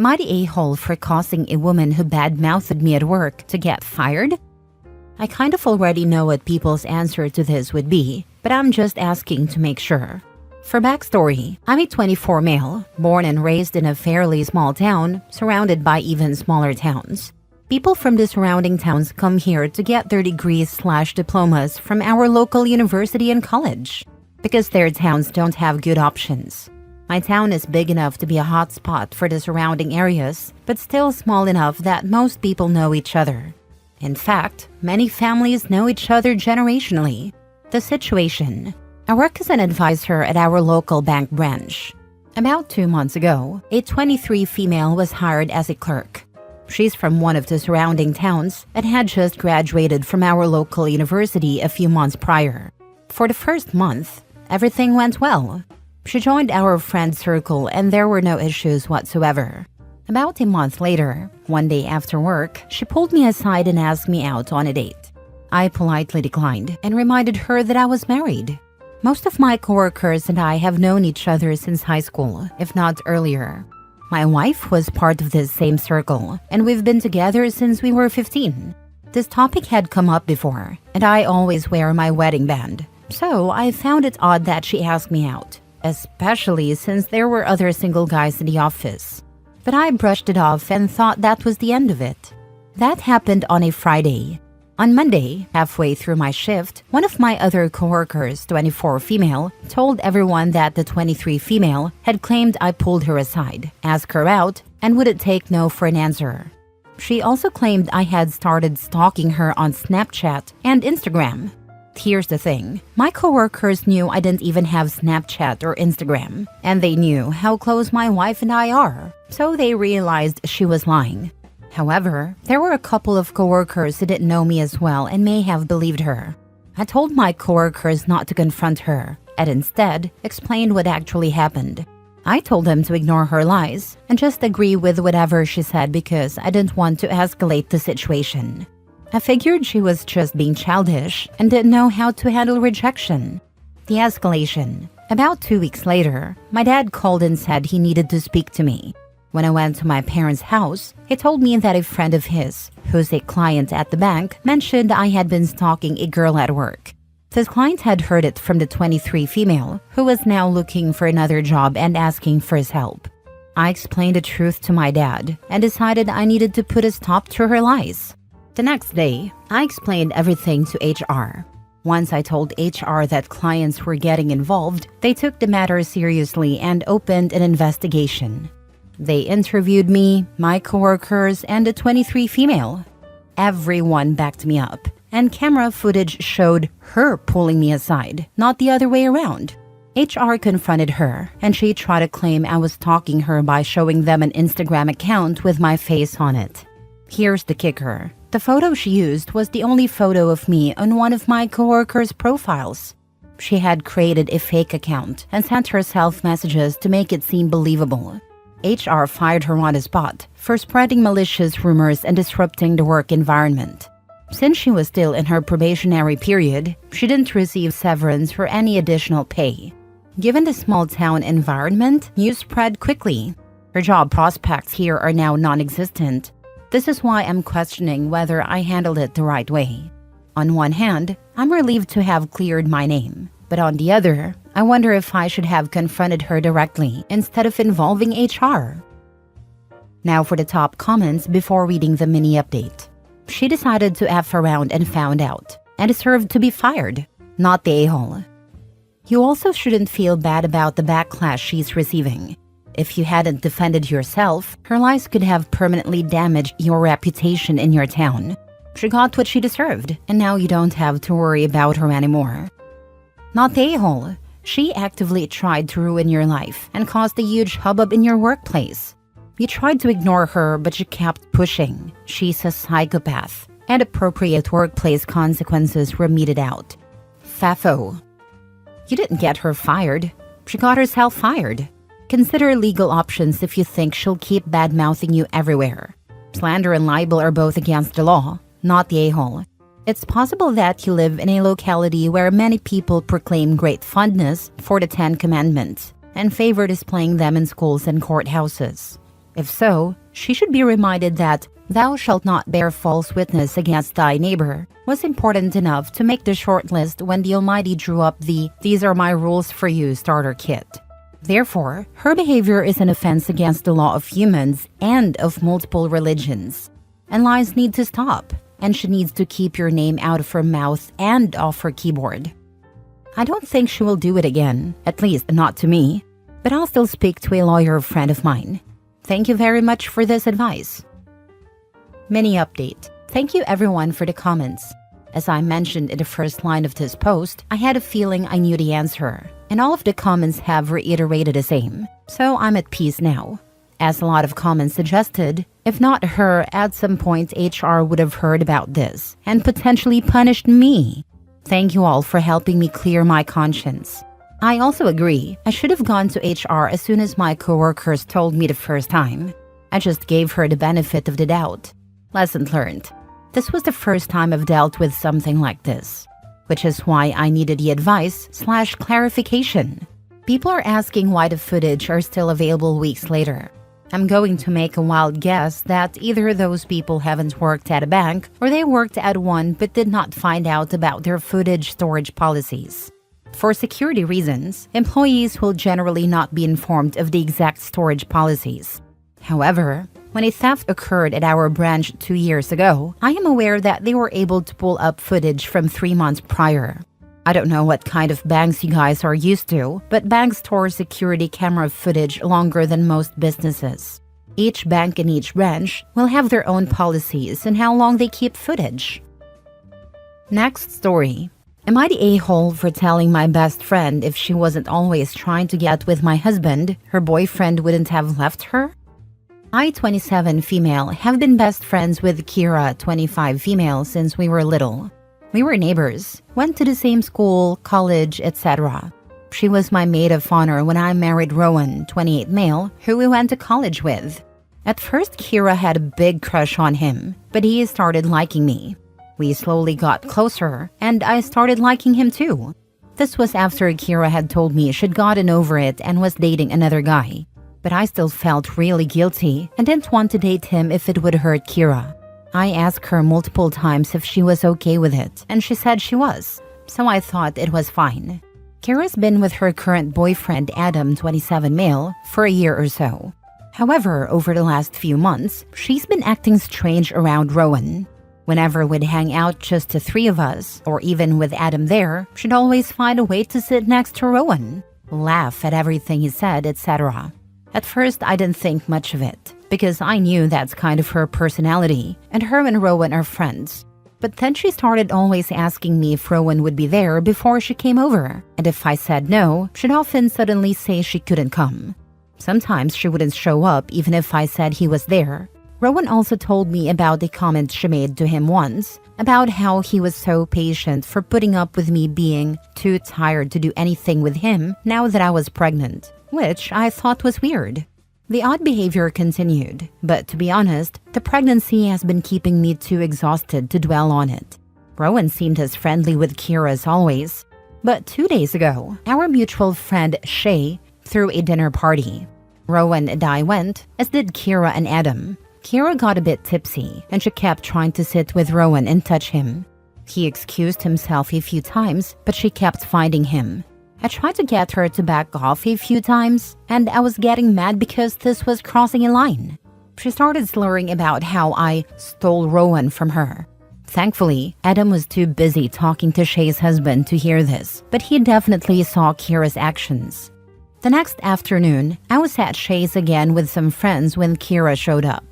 Am I the a-hole for causing a woman who bad-mouthed me at work to get fired? I kind of already know what people's answer to this would be, but I'm just asking to make sure. For backstory, I'm a 24 male, born and raised in a fairly small town, surrounded by even smaller towns. People from the surrounding towns come here to get their degrees/diplomas from our local university and college, because their towns don't have good options. My town is big enough to be a hot spot for the surrounding areas, but still small enough that most people know each other. In fact, many families know each other generationally. The situation: I work as an advisor at our local bank branch. About 2 months ago, a 23 female was hired as a clerk. She's from one of the surrounding towns and had just graduated from our local university a few months prior. For the first month, everything went well. She joined our friend circle and there were no issues whatsoever. About a month later, one day after work, she pulled me aside and asked me out on a date. I politely declined and reminded her that I was married. Most of my coworkers and I have known each other since high school, if not earlier. My wife was part of this same circle, and we've been together since we were 15. This topic had come up before, and I always wear my wedding band, so I found it odd that she asked me out, especially since there were other single guys in the office. But I brushed it off and thought that was the end of it. That happened on a Friday. On Monday, halfway through my shift, one of my other coworkers, 24 female, told everyone that the 23 female had claimed I pulled her aside, asked her out, and wouldn't take no for an answer. She also claimed I had started stalking her on Snapchat and Instagram. Here's the thing, my coworkers knew I didn't even have Snapchat or Instagram, and they knew how close my wife and I are, so they realized she was lying. However, there were a couple of coworkers who didn't know me as well and may have believed her. I told my coworkers not to confront her, and instead explained what actually happened. I told them to ignore her lies and just agree with whatever she said because I didn't want to escalate the situation. I figured she was just being childish and didn't know how to handle rejection. The escalation. About 2 weeks later, my dad called and said he needed to speak to me. When I went to my parents' house, he told me that a friend of his, who's a client at the bank, mentioned I had been stalking a girl at work. This client had heard it from the 23 female, who was now looking for another job and asking for his help. I explained the truth to my dad and decided I needed to put a stop to her lies. The next day, I explained everything to HR. Once I told HR that clients were getting involved, they took the matter seriously and opened an investigation. They interviewed me, my coworkers, and the 23 female. Everyone backed me up, and camera footage showed her pulling me aside, not the other way around. HR confronted her, and she tried to claim I was stalking her by showing them an Instagram account with my face on it. Here's the kicker. The photo she used was the only photo of me on one of my coworkers' profiles. She had created a fake account and sent herself messages to make it seem believable. HR fired her on the spot for spreading malicious rumors and disrupting the work environment. Since she was still in her probationary period, she didn't receive severance or any additional pay. Given the small town environment, news spread quickly. Her job prospects here are now non-existent. This is why I'm questioning whether I handled it the right way. On one hand, I'm relieved to have cleared my name. But on the other, I wonder if I should have confronted her directly instead of involving HR. Now for the top comments before reading the mini update. She decided to F around and found out, and deserved to be fired, not the a-hole. You also shouldn't feel bad about the backlash she's receiving. If you hadn't defended yourself, her lies could have permanently damaged your reputation in your town. She got what she deserved, and now you don't have to worry about her anymore. Not the a-hole. She actively tried to ruin your life and caused a huge hubbub in your workplace. You tried to ignore her, but she kept pushing. She's a psychopath, and appropriate workplace consequences were meted out. Fafo. You didn't get her fired. She got herself fired. Consider legal options if you think she'll keep bad-mouthing you everywhere. Slander and libel are both against the law, not the a-hole. It's possible that you live in a locality where many people proclaim great fondness for the 10 Commandments and favor displaying them in schools and courthouses. If so, she should be reminded that "thou shalt not bear false witness against thy neighbor" was important enough to make the shortlist when the Almighty drew up the "these are my rules for you" starter kit. Therefore, her behavior is an offense against the law of humans and of multiple religions. And lies need to stop, and she needs to keep your name out of her mouth and off her keyboard. I don't think she will do it again, at least not to me, but I'll still speak to a lawyer friend of mine. Thank you very much for this advice. Mini update. Thank you everyone for the comments. As I mentioned in the first line of this post, I had a feeling I knew the answer, and all of the comments have reiterated the same, so I'm at peace now. As a lot of comments suggested, if not her, at some point HR would have heard about this and potentially punished me. Thank you all for helping me clear my conscience. I also agree, I should have gone to HR as soon as my coworkers told me the first time. I just gave her the benefit of the doubt. Lesson learned. This was the first time I've dealt with something like this, which is why I needed the advice/clarification. People are asking why the footage are still available weeks later. I'm going to make a wild guess that either those people haven't worked at a bank or they worked at one but did not find out about their footage storage policies. For security reasons, employees will generally not be informed of the exact storage policies. However, when a theft occurred at our branch 2 years ago, I am aware that they were able to pull up footage from 3 months prior. I don't know what kind of banks you guys are used to, but banks store security camera footage longer than most businesses. Each bank and each branch will have their own policies on how long they keep footage. Next story. Am I the a-hole for telling my best friend if she wasn't always trying to get with my husband, her boyfriend wouldn't have left her? I, 27 female, have been best friends with Kira, 25 female, since we were little. We were neighbors, went to the same school, college, etc. She was my maid of honor when I married Rowan, 28 male, who we went to college with. At first, Kira had a big crush on him, but he started liking me. We slowly got closer, and I started liking him too. This was after Kira had told me she'd gotten over it and was dating another guy. But I still felt really guilty and didn't want to date him if it would hurt Kira. I asked her multiple times if she was okay with it, and she said she was, so I thought it was fine. Kira's been with her current boyfriend Adam, 27 male, for a year or so. However, over the last few months, she's been acting strange around Rowan. Whenever we'd hang out just the three of us, or even with Adam there, she'd always find a way to sit next to Rowan, laugh at everything he said, etc. At first, I didn't think much of it, because I knew that's kind of her personality, and her and Rowan are friends. But then she started always asking me if Rowan would be there before she came over, and if I said no, she'd often suddenly say she couldn't come. Sometimes she wouldn't show up even if I said he was there. Rowan also told me about a comment she made to him once, about how he was so patient for putting up with me being too tired to do anything with him now that I was pregnant, which I thought was weird. The odd behavior continued, but to be honest, the pregnancy has been keeping me too exhausted to dwell on it. Rowan seemed as friendly with Kira as always, but 2 days ago, our mutual friend Shay threw a dinner party. Rowan and I went, as did Kira and Adam. Kira got a bit tipsy, and she kept trying to sit with Rowan and touch him. He excused himself a few times, but she kept finding him. I tried to get her to back off a few times, and I was getting mad because this was crossing a line. She started slurring about how I stole Rowan from her. Thankfully, Adam was too busy talking to Shay's husband to hear this, but he definitely saw Kira's actions. The next afternoon, I was at Shay's again with some friends when Kira showed up.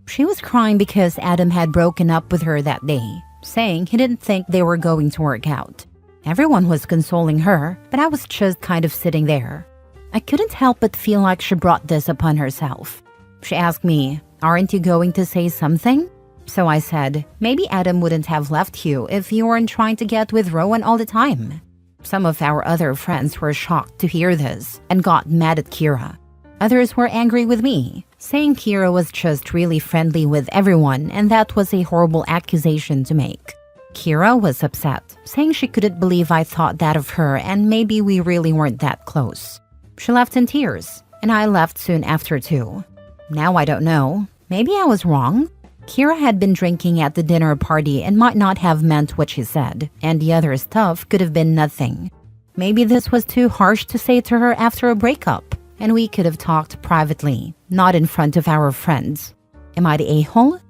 She was crying because Adam had broken up with her that day, saying he didn't think they were going to work out. Everyone was consoling her, but I was just kind of sitting there. I couldn't help but feel like she brought this upon herself. She asked me, "Aren't you going to say something?" So I said, maybe Adam wouldn't have left you if you weren't trying to get with Rowan all the time. Some of our other friends were shocked to hear this and got mad at Kira. Others were angry with me, saying Kira was just really friendly with everyone and that was a horrible accusation to make. Kira was upset, saying she couldn't believe I thought that of her and maybe we really weren't that close. She left in tears, and I left soon after too. Now I don't know. Maybe I was wrong. Kira had been drinking at the dinner party and might not have meant what she said, and the other stuff could have been nothing. Maybe this was too harsh to say to her after a breakup, and we could have talked privately, not in front of our friends. Am I the a-hole?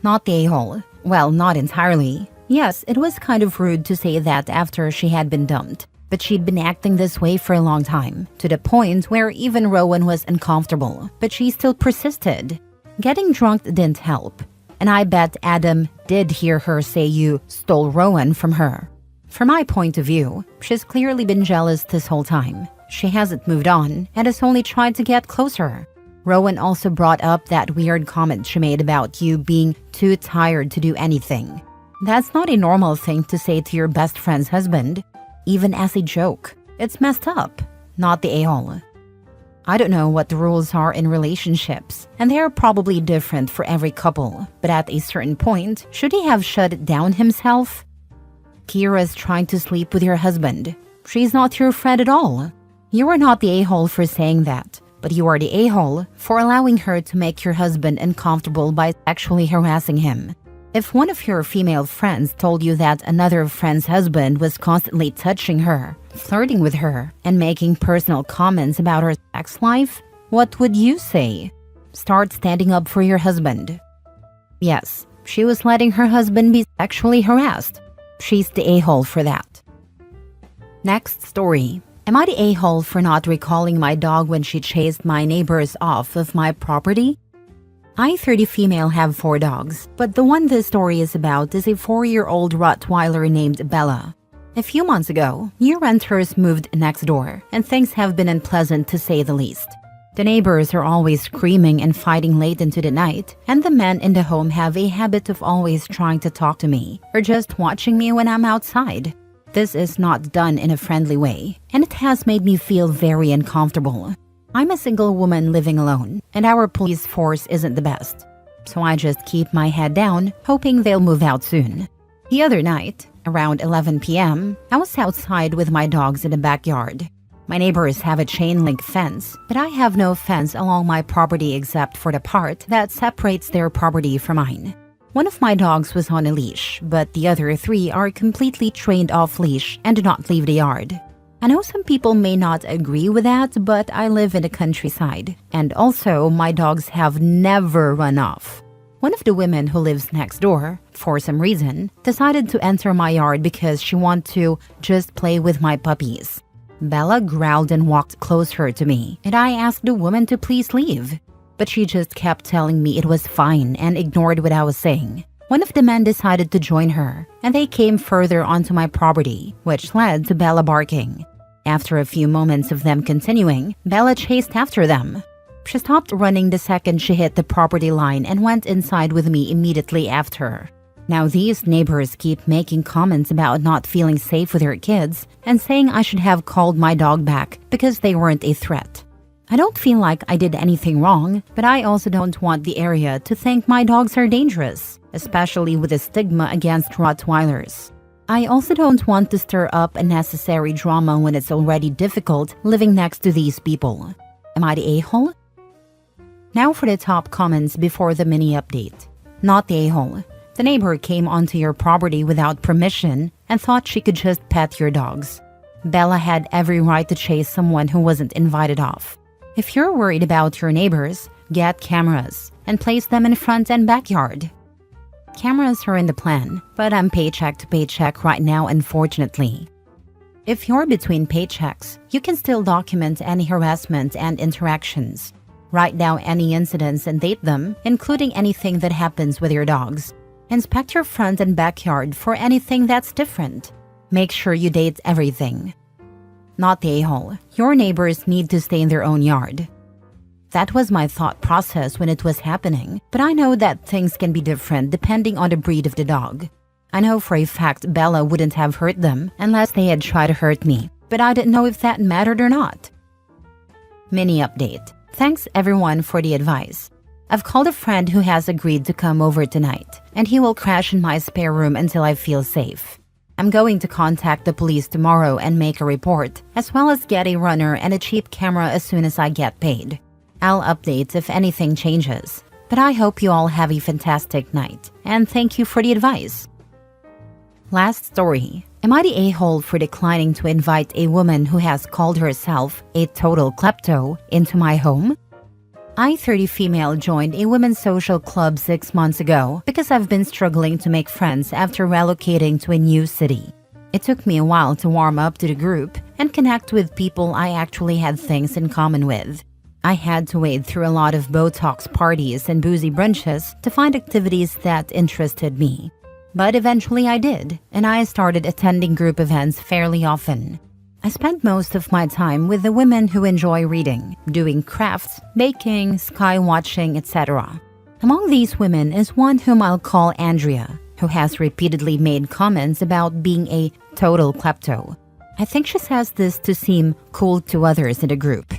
Not the a-hole. Well, not entirely. Yes, it was kind of rude to say that after she had been dumped, but she'd been acting this way for a long time, to the point where even Rowan was uncomfortable, but she still persisted. Getting drunk didn't help, and I bet Adam did hear her say you stole Rowan from her. From my point of view, she's clearly been jealous this whole time. She hasn't moved on and has only tried to get closer. Rowan also brought up that weird comment she made about you being too tired to do anything. That's not a normal thing to say to your best friend's husband, even as a joke. It's messed up, not the a-hole. I don't know what the rules are in relationships, and they are probably different for every couple, but at a certain point, should he have shut it down himself? Kira's trying to sleep with your husband. She's not your friend at all. You are not the a-hole for saying that, but you are the a-hole for allowing her to make your husband uncomfortable by sexually harassing him. If one of your female friends told you that another friend's husband was constantly touching her, flirting with her, and making personal comments about her sex life, what would you say? Start standing up for your husband. Yes, she was letting her husband be sexually harassed. She's the a-hole for that. Next story. Am I the a-hole for not recalling my dog when she chased my neighbors off of my property? I, 30 female, have 4 dogs, but the one this story is about is a 4-year-old Rottweiler named Bella. A few months ago, new renters moved next door, and things have been unpleasant to say the least. The neighbors are always screaming and fighting late into the night, and the men in the home have a habit of always trying to talk to me, or just watching me when I'm outside. This is not done in a friendly way, and it has made me feel very uncomfortable. I'm a single woman living alone, and our police force isn't the best. So I just keep my head down, hoping they'll move out soon. The other night, around 11 p.m., I was outside with my dogs in the backyard. My neighbors have a chain-link fence, but I have no fence along my property except for the part that separates their property from mine. One of my dogs was on a leash, but the other 3 are completely trained off leash and do not leave the yard. I know some people may not agree with that, but I live in the countryside, and also my dogs have never run off. One of the women who lives next door, for some reason, decided to enter my yard because she wanted to just play with my puppies. Bella growled and walked closer to me, and I asked the woman to please leave. But she just kept telling me it was fine and ignored what I was saying. One of the men decided to join her, and they came further onto my property, which led to Bella barking. After a few moments of them continuing, Bella chased after them. She stopped running the second she hit the property line and went inside with me immediately after. Now these neighbors keep making comments about not feeling safe with their kids and saying I should have called my dog back because they weren't a threat. I don't feel like I did anything wrong, but I also don't want the area to think my dogs are dangerous, especially with the stigma against Rottweilers. I also don't want to stir up unnecessary drama when it's already difficult living next to these people. Am I the a-hole? Now for the top comments before the mini update. Not the a-hole. The neighbor came onto your property without permission and thought she could just pet your dogs. Bella had every right to chase someone who wasn't invited off. If you're worried about your neighbors, get cameras and place them in front and backyard. Cameras are in the plan, but I'm paycheck to paycheck right now, unfortunately. If you're between paychecks, you can still document any harassment and interactions. Write down any incidents and date them, including anything that happens with your dogs. Inspect your front and backyard for anything that's different. Make sure you date everything. Not the a-hole. Your neighbors need to stay in their own yard. That was my thought process when it was happening, but I know that things can be different depending on the breed of the dog. I know for a fact Bella wouldn't have hurt them unless they had tried to hurt me, but I didn't know if that mattered or not. Mini update. Thanks everyone for the advice. I've called a friend who has agreed to come over tonight, and he will crash in my spare room until I feel safe. I'm going to contact the police tomorrow and make a report, as well as get a runner and a cheap camera as soon as I get paid. I'll update if anything changes. But I hope you all have a fantastic night, and thank you for the advice. Last story. Am I the a-hole for declining to invite a woman who has called herself a total klepto into my home? I, 30 female, joined a women's social club 6 months ago because I've been struggling to make friends after relocating to a new city. It took me a while to warm up to the group and connect with people I actually had things in common with. I had to wade through a lot of Botox parties and boozy brunches to find activities that interested me. But eventually I did, and I started attending group events fairly often. I spent most of my time with the women who enjoy reading, doing crafts, baking, sky watching, etc. Among these women is one whom I'll call Andrea, who has repeatedly made comments about being a total klepto. I think she says this to seem cool to others in the group.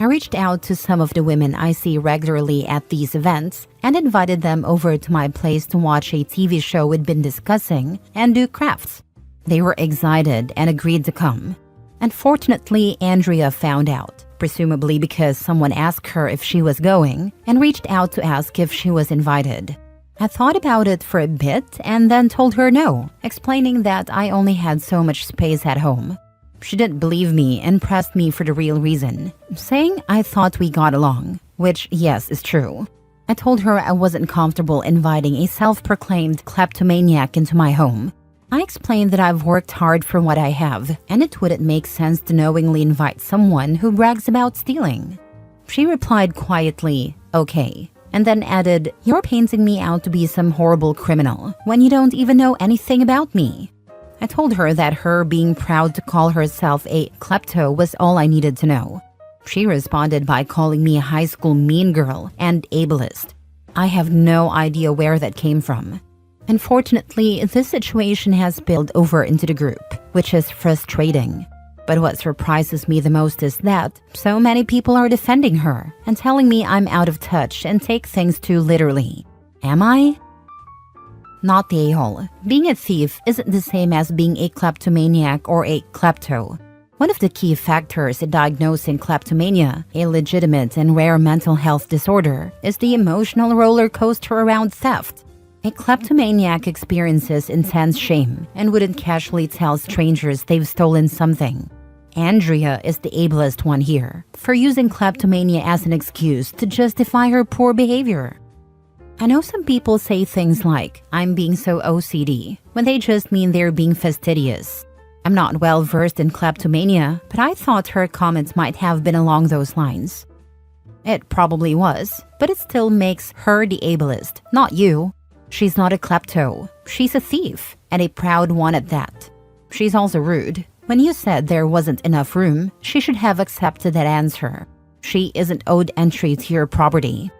I reached out to some of the women I see regularly at these events and invited them over to my place to watch a TV show we'd been discussing and do crafts. They were excited and agreed to come. Unfortunately, Andrea found out, presumably because someone asked her if she was going and reached out to ask if she was invited. I thought about it for a bit and then told her no, explaining that I only had so much space at home. She didn't believe me and pressed me for the real reason, saying I thought we got along, which, yes, is true. I told her I wasn't comfortable inviting a self-proclaimed kleptomaniac into my home. I explained that I've worked hard for what I have, and it wouldn't make sense to knowingly invite someone who brags about stealing. She replied quietly, okay, and then added, "You're painting me out to be some horrible criminal when you don't even know anything about me." I told her that her being proud to call herself a klepto was all I needed to know. She responded by calling me a high school mean girl and ableist. I have no idea where that came from. Unfortunately, this situation has spilled over into the group, which is frustrating. But what surprises me the most is that so many people are defending her and telling me I'm out of touch and take things too literally. Am I? Not the a-hole. Being a thief isn't the same as being a kleptomaniac or a klepto. One of the key factors in diagnosing kleptomania, a legitimate and rare mental health disorder, is the emotional roller coaster around theft. A kleptomaniac experiences intense shame and wouldn't casually tell strangers they've stolen something. Andrea is the ableist one here, for using kleptomania as an excuse to justify her poor behavior. I know some people say things like, "I'm being so OCD," when they just mean they're being fastidious. I'm not well versed in kleptomania, but I thought her comments might have been along those lines. It probably was, but it still makes her the ableist, not you. She's not a klepto. She's a thief, and a proud one at that. She's also rude. When you said there wasn't enough room, she should have accepted that answer. She isn't owed entry to your property.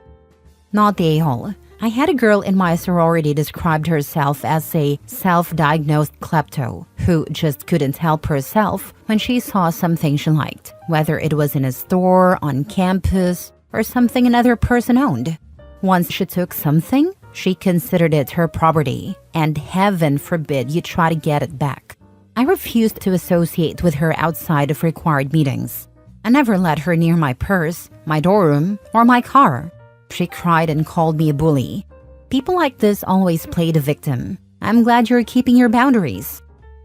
Not the a-hole. I had a girl in my sorority described herself as a self-diagnosed klepto who just couldn't help herself when she saw something she liked, whether it was in a store, on campus, or something another person owned. Once she took something, she considered it her property, and heaven forbid you try to get it back. I refused to associate with her outside of required meetings. I never let her near my purse, my dorm, or my car. She cried and called me a bully. People like this always play the victim. I'm glad you're keeping your boundaries.